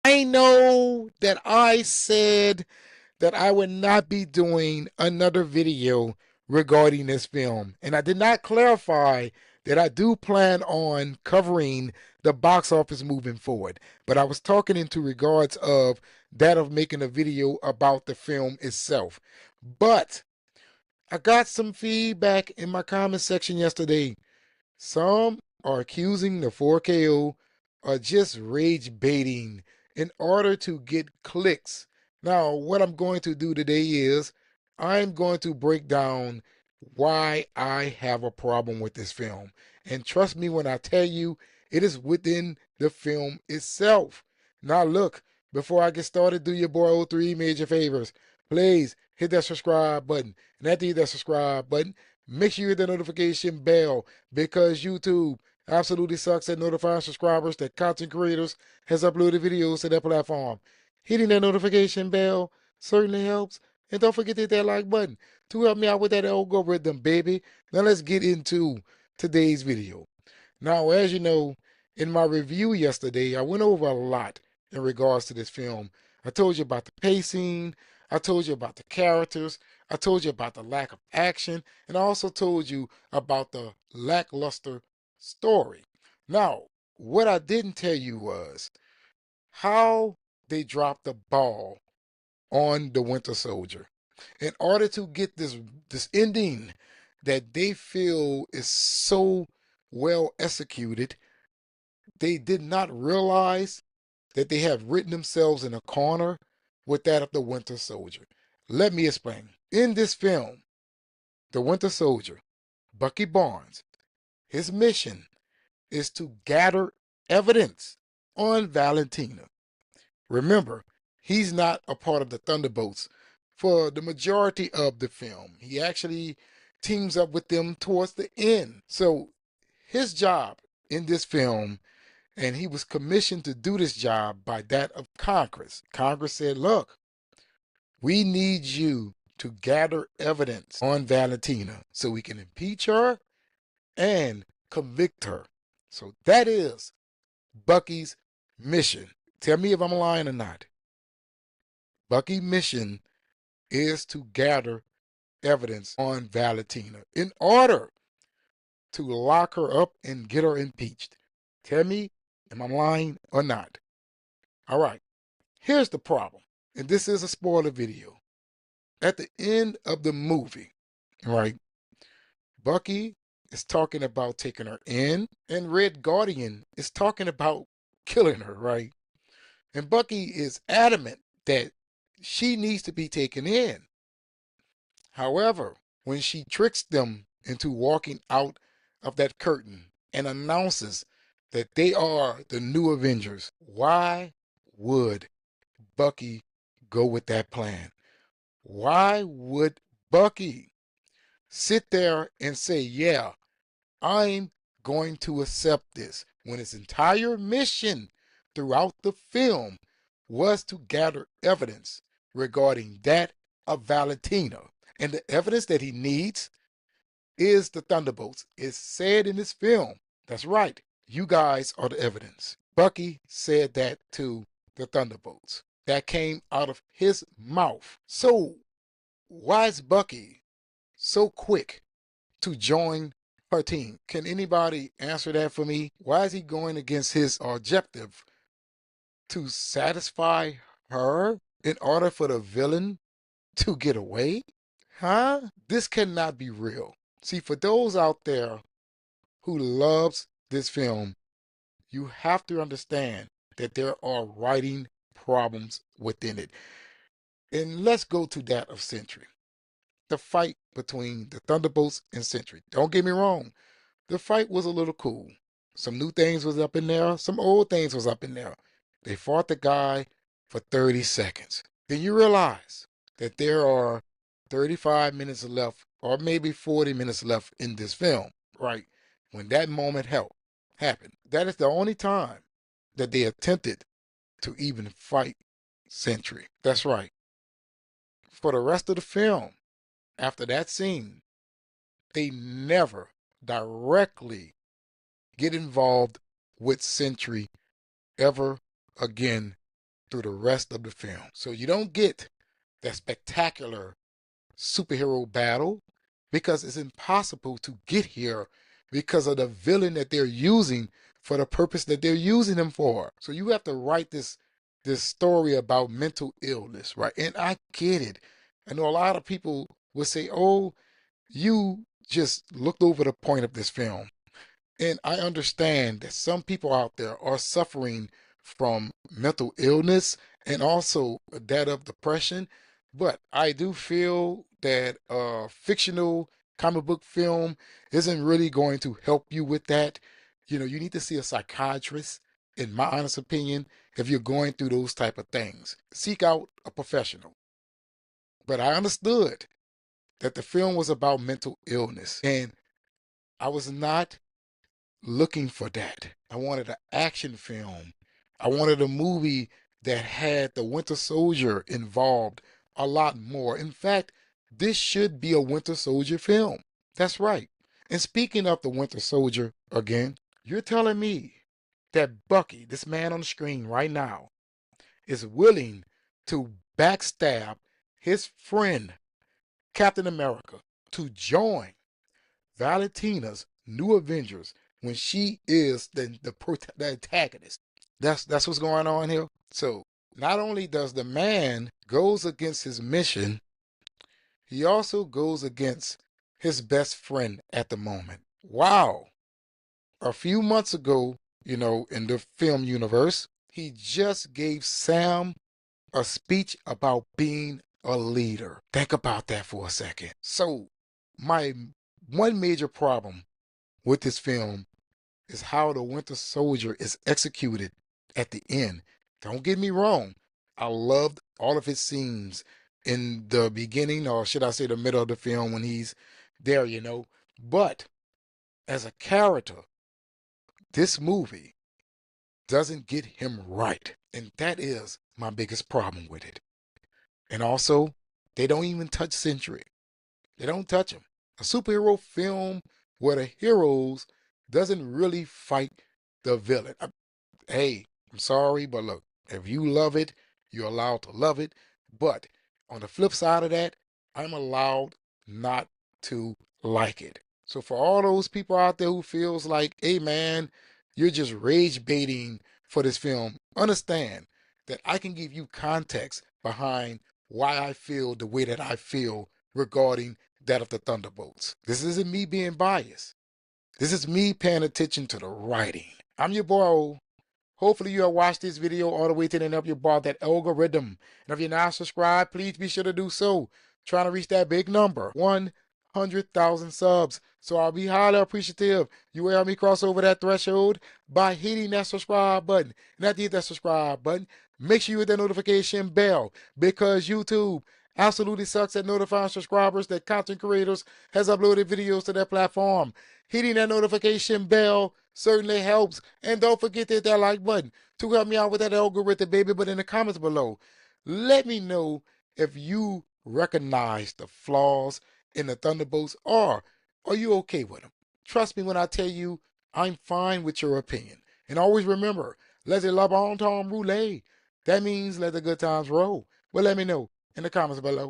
I know that I said that I would not be doing another video regarding this film, and I did not clarify that I do plan on covering the box office moving forward. But I was talking into regards of that of making a video about the film itself. But I got some feedback in my comment section yesterday. Some are accusing the 4KO of just rage baiting in order to get clicks. Now, what I'm going to do today is I'm going to break down why I have a problem with this film. And trust me when I tell you, it is within the film itself. Now, look, before I get started, do your boy O3 major favors. Please hit that subscribe button. And after you hit that subscribe button, make sure you hit the notification bell because YouTube absolutely sucks at notifying subscribers that content creators has uploaded videos to their platform. Hitting that notification bell certainly helps. And don't forget to hit that like button to help me out with that algorithm, baby. Now let's get into today's video. Now, as you know, in my review yesterday, I went over a lot in regards to this film. I told you about the pacing, I told you about the characters, I told you about the lack of action, and I also told you about the lackluster story. Now, what I didn't tell you was how they dropped the ball on the Winter Soldier. In order to get this ending that they feel is so well executed, they did not realize that they have written themselves in a corner with that of the Winter Soldier. Let me explain. In this film, the Winter Soldier, Bucky Barnes, his mission is to gather evidence on Valentina. Remember, he's not a part of the Thunderbolts for the majority of the film. He actually teams up with them towards the end. So his job in this film, and he was commissioned to do this job by that of Congress. Congress said, look, we need you to gather evidence on Valentina so we can impeach her and convict her. So that is Bucky's mission. Tell me if I'm lying or not. Bucky's mission is to gather evidence on Valentina in order to lock her up and get her impeached. Tell me, am I lying or not? All right, here's the problem, and this is a spoiler video. At the end of the movie, right, Bucky is talking about taking her in, and Red Guardian is talking about killing her, right? And Bucky is adamant that she needs to be taken in. However, when she tricks them into walking out of that curtain and announces that they are the new Avengers, why would Bucky go with that plan? Why would Bucky sit there and say, yeah, I'm going to accept this, when his entire mission throughout the film was to gather evidence regarding that of Valentina? And the evidence that he needs is the Thunderbolts. It's said in this film. That's right. You guys are the evidence. Bucky said that to the Thunderbolts. That came out of his mouth. So why is Bucky so quick to join her team? Can anybody answer that for me? Why is he going against his objective to satisfy her in order for the villain to get away? Huh? This cannot be real. See, for those out there who loves this film, you have to understand that there are writing problems within it. And let's go to that of Sentry. The fight between the Thunderbolts and Sentry. Don't get me wrong, the fight was a little cool. Some new things was up in there, some old things was up in there. They fought the guy for 30 seconds. Then you realize that there are 35 minutes left, or maybe 40 minutes left in this film, right? When that moment happened. That is the only time that they attempted to even fight Sentry. That's right. For the rest of the film, after that scene, they never directly get involved with Sentry ever again through the rest of the film. So you don't get that spectacular superhero battle because it's impossible to get here because of the villain that they're using for the purpose that they're using him for. So you have to write this story about mental illness, right? And I get it. I know a lot of people would say, "Oh, you just looked over the point of this film." And I understand that some people out there are suffering from mental illness and also that of depression. But I do feel that fictional comic book film isn't really going to help you with that. You need to see a psychiatrist, in my honest opinion, if you're going through those type of things. Seek out a professional. But I understood that the film was about mental illness, and I was not looking for that. I wanted an action film. I wanted a movie that had the Winter Soldier involved a lot more. In fact, this should be a Winter Soldier film. That's right. And speaking of the Winter Soldier again, you're telling me that Bucky, this man on the screen right now, is willing to backstab his friend, Captain America, to join Valentina's new Avengers when she is the antagonist. That's what's going on here. So not only does the man goes against his mission, he also goes against his best friend at the moment. Wow. A few months ago, in the film universe, he just gave Sam a speech about being a leader. Think about that for a second. So my one major problem with this film is how the Winter Soldier is executed at the end. Don't get me wrong. I loved all of his scenes in the beginning, or should I say the middle of the film when he's there. But as a character, this movie doesn't get him right. And that is my biggest problem with it. And also, they don't even touch Sentry. They don't touch him. A superhero film where the heroes doesn't really fight the villain. Hey, I'm sorry, but look, if you love it, you're allowed to love it. But on the flip side of that, I'm allowed not to like it. So for all those people out there who feels like, hey man, you're just rage baiting for this film, understand that I can give you context behind why I feel the way that I feel regarding that of the Thunderbolts. This isn't me being biased. This is me paying attention to the writing. I'm your boy. Hopefully you have watched this video all the way to the end of your bar, that algorithm. And if you're not subscribed, please be sure to do so. Trying to reach that big number, 100,000 subs. So I'll be highly appreciative. You will help me cross over that threshold by hitting that subscribe button. And after you hit that subscribe button, make sure you hit that notification bell, because YouTube absolutely sucks at notifying subscribers that content creators has uploaded videos to their platform. Hitting that notification bell certainly helps. And don't forget to hit that like button to help me out with that algorithm, baby. But in the comments below, let me know if you recognize the flaws in the Thunderbolts, or are you okay with them? Trust me when I tell you I'm fine with your opinion. And always remember, let the bon temps roulette. That means let the good times roll. Well, let me know in the comments below.